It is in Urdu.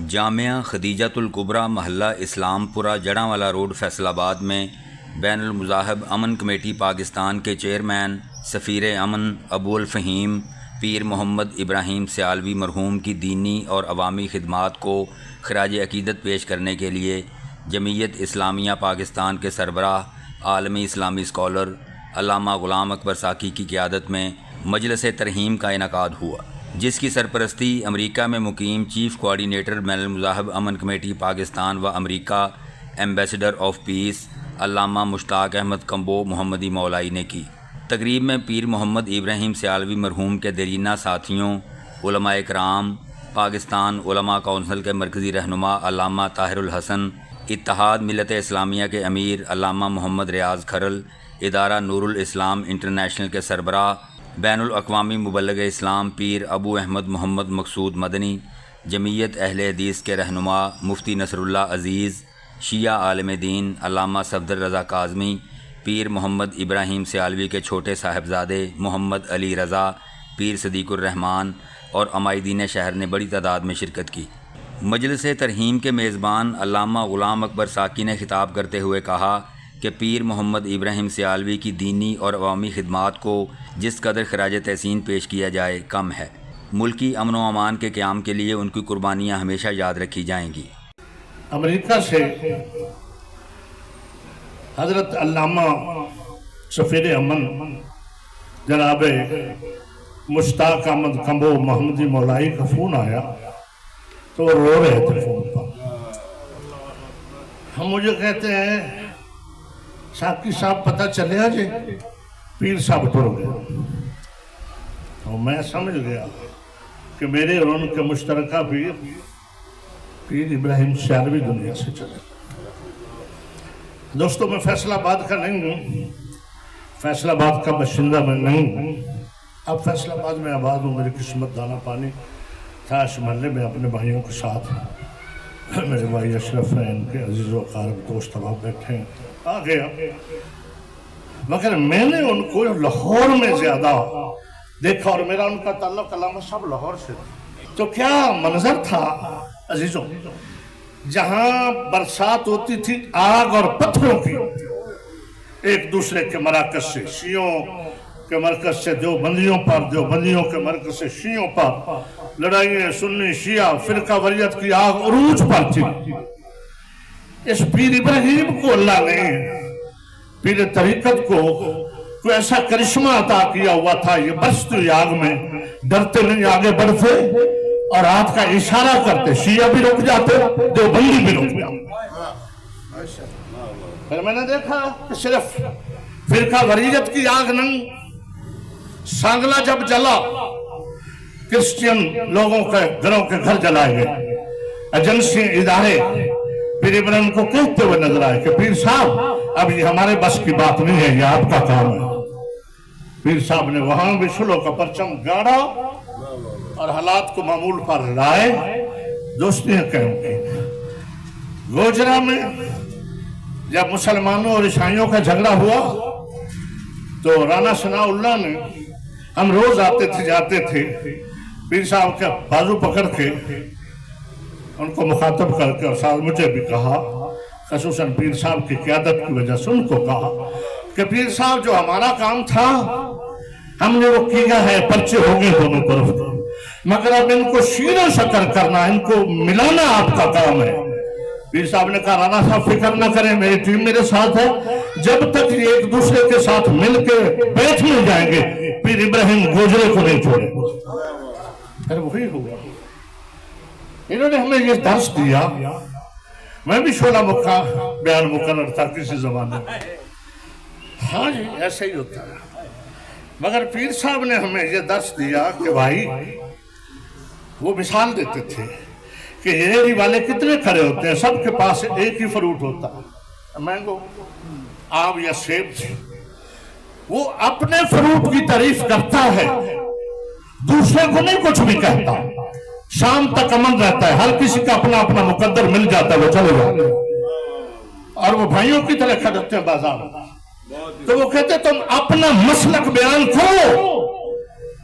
جامعہ خدیجۃ الکبریٰ محلہ اسلام پورہ جڑاں روڈ فیصل آباد میں بین المذاہب امن کمیٹی پاکستان کے چیئرمین سفیر امن ابو الفہیم پیر محمد ابراہیم سیالوی مرحوم کی دینی اور عوامی خدمات کو خراج عقیدت پیش کرنے کے لیے جمعیت اسلامیہ پاکستان کے سربراہ عالمی اسلامی اسکالر علامہ غلام اکبر ساکی کی قیادت میں مجلس ترحیم کا انعقاد ہوا، جس کی سرپرستی امریکہ میں مقیم چیف کوآرڈینیٹر بین المذاہب امن کمیٹی پاکستان و امریکہ ایمبیسڈر آف پیس علامہ مشتاق احمد کمبو محمدی مولائی نے کی۔ تقریب میں پیر محمد ابراہیم سیالوی مرحوم کے دیرینہ ساتھیوں، علماء کرام، پاکستان علماء کونسل کے مرکزی رہنما علامہ طاہر الحسن، اتحاد ملت اسلامیہ کے امیر علامہ محمد ریاض کھرل، ادارہ نور الاسلام انٹرنیشنل کے سربراہ بین الاقوامی مبلغ اسلام پیر ابو احمد محمد مقصود مدنی، جمعیت اہل حدیث کے رہنما مفتی نصر اللہ عزیز، شیعہ عالم دین علامہ صفدر رضا کاظمی، پیر محمد ابراہیم سیالوی کے چھوٹے صاحبزادے محمد علی رضا، پیر صدیق الرحمن اور عمائدین شہر نے بڑی تعداد میں شرکت کی۔ مجلس ترحیم کے میزبان علامہ غلام اکبر ساکی نے خطاب کرتے ہوئے کہا کہ پیر محمد ابراہیم سیالوی کی دینی اور عوامی خدمات کو جس قدر خراج تحسین پیش کیا جائے کم ہے۔ ملکی امن و امان کے قیام کے لیے ان کی قربانیاں ہمیشہ یاد رکھی جائیں گی۔ امریکہ سے حضرت علامہ سفیر امن جناب مشتاق احمد کمبو محمدی مولائی کا فون آیا تو وہ رو رہے تھے فون پر۔ ہم مجھے کہتے ہیں ساکی صاحب پتہ چلے آجے پیر صاحب ٹر گئے، اور میں سمجھ گیا کہ میرے اور ان کے مشترکہ پیر ابراہیم سیالوی دنیا سے چلے۔ دوستوں میں فیصل آباد کا نہیں ہوں، فیصل آباد کا باشندہ میں نہیں ہوں، اب فیصل آباد میں آباد ہوں، میری قسمت دانا پانی تھا اس محلے میں اپنے بھائیوں کے ساتھ۔ میرے بھائی اشرف ہیں، ان کے عزیز و اقارب دوست اب بیٹھے ہیں، آ گیا، مگر میں نے ان کو لاہور میں زیادہ دیکھا، اور میرا ان کا تعلق علامہ صاحب لاہور سے، تو کیا منظر تھا عزیزوں، جہاں برسات ہوتی تھی آگ اور پتھروں کی، ایک دوسرے کے مراکز سے، شیعوں کے مرکز سے دیوبندیوں پر، دیوبندیوں کے مرکز سے شیعوں پر، لڑائیاں سنی شیعہ فرقہ وریت کی آگ عروج پر تھی۔ اس پیر ابراہیم کو اللہ نے، پیر طریقت کو کوئی ایسا کرشمہ عطا کیا ہوا تھا، یہ برستی ہوئی آگ میں ڈرتے نہیں آگے بڑھتے اور ہاتھ کا اشارہ کرتے، شیعہ بھی رک جاتے، دیوبندی بھی رک جاتے۔ پھر میں نے دیکھا کہ صرف فرقہ وریت کی آگ نہیں، سانگلہ جب جلا، کرسچین لوگوں کے گھروں کے گھر جلائے گئے، ایجنسی ادارے پیر ابراہیم کو کہتے ہوئے نظر آئے کہ پیر صاحب اب یہ ہمارے بس کی بات نہیں ہے، یہ آپ کا کام ہے۔ پیر صاحب نے وہاں بھی شلو کا پرچم گاڑا اور حالات کو معمول پر لائے، دوستیاں قائم کی۔ گوجرا میں جب مسلمانوں اور عیسائیوں کا جھگڑا ہوا تو رانا ثناء اللہ نے، ہم روز آتے تھے جاتے تھے، پیر صاحب کا بازو پکڑ کے ان کو مخاطب کر کے، اور ساتھ مجھے بھی کہا، خصوصاً پیر صاحب کی قیادت کی وجہ سے ان کو کہا کہ پیر صاحب جو ہمارا کام تھا ہم نے وہ کیا ہے، پرچے ہو گئے دونوں طرف، مگر اب ان کو شیر و شکر کرنا، ان کو ملانا آپ کا کام ہے۔ پیر صاحب نے کہا رانا صاحب فکر نہ کریں، میری ٹیم میرے ساتھ ہے، جب تک یہ ایک دوسرے کے ساتھ مل کے بیٹھ نہیں جائیں گے پیر ابراہیم گوجرے کو نہیں چھوڑیں گے۔ پھر وہی ہوا، انہوں نے ہمیں یہ درس دیا، میں بھی شعلہ مکہ بیان مقرر تھا کسی زمانے میں، ہاں جی ایسا ہی ہوتا ہے، مگر پیر صاحب نے ہمیں یہ درس دیا کہ بھائی، وہ مثال دیتے تھے کہ ریڑھی والے کتنے کھڑے ہوتے ہیں، سب کے پاس ایک ہی فروٹ ہوتا ہے، مینگو، آم یا سیب، وہ اپنے فروٹ کی تعریف کرتا ہے، دوسرے کو نہیں کچھ بھی کہتا، شام تک امن رہتا ہے، ہر کسی کا اپنا اپنا مقدر مل جاتا ہے، وہ چلے جاتے ہیں، اور وہ بھائیوں کی طرح کھڑے ہوتے ہیں بازار میں۔ تو وہ کہتے تم اپنا مسلک بیان کرو،